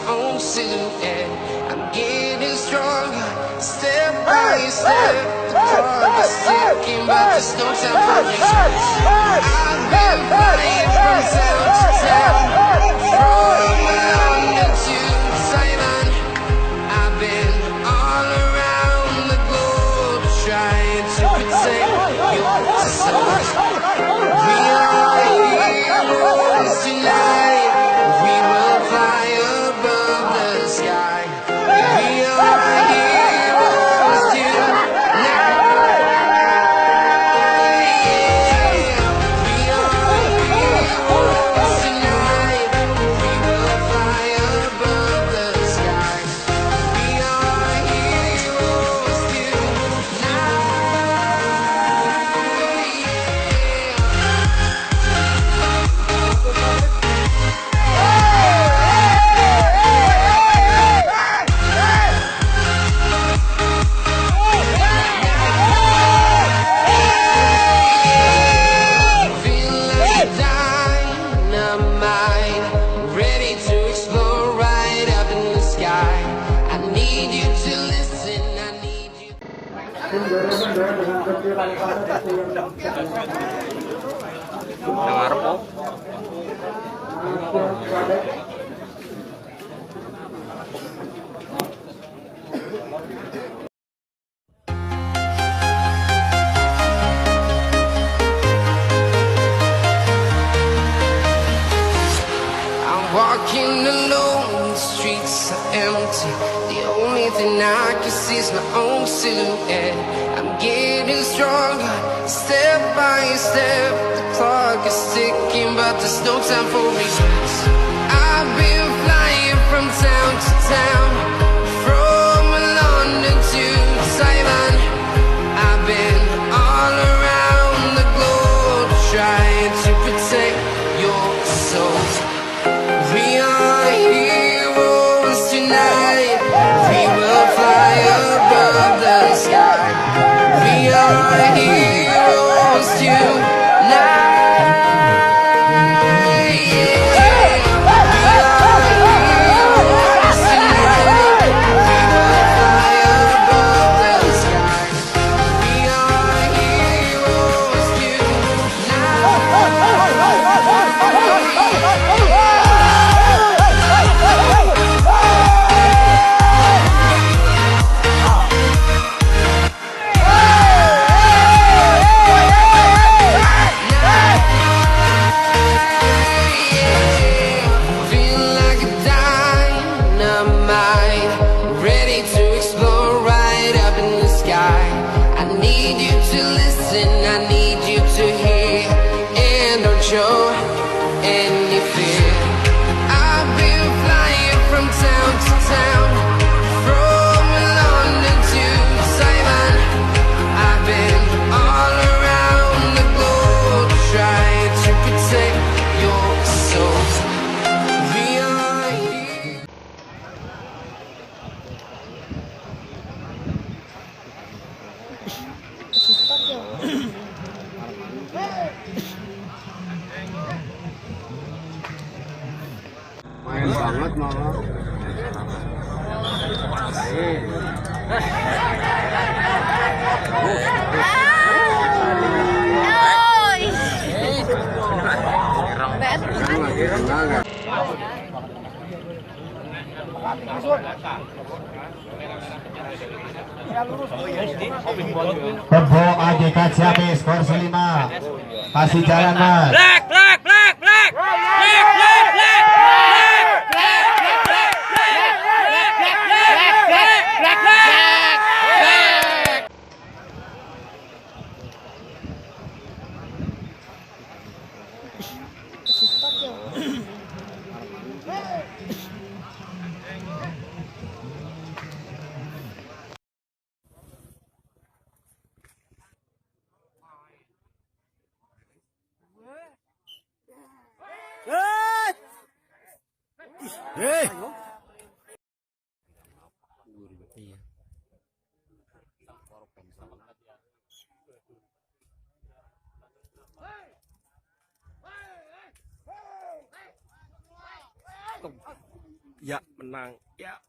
own silhouette. I'm getting stronger, step by step. The clock is ticking, but there's no time for me. I've been flying from town to town, from London to Taiwan. I've been all around the globe trying to protect your soul. We are heroes tonight. We will fly above the sky. We are heroes tonight. We are heroes tonight. We will fly above the sky. We are heroes tonight. Feel like dynamite, ready to explode right up in the sky. I need you to listen, I need you. Dengar po. I'm walking alone, the streets are empty. The only thing I can see is my own silhouette. I'm getting stronger, step by step. The clock is ticking, but there's no time for me. I've been flying from town to town, from London to Taiwan. I've been all around the globe trying to protect your soul. We are heroes tonight. We will fly above the sky. We are heroes tonight. Show any fear. I've been flying from town to town, from London to Taiwan. I've been all around the globe trying to protect your soul. We are here. Main banget malah. Tempo ADK Jabe skor 5. Kasih jalan Mas. Black. Ya, menang. Ya.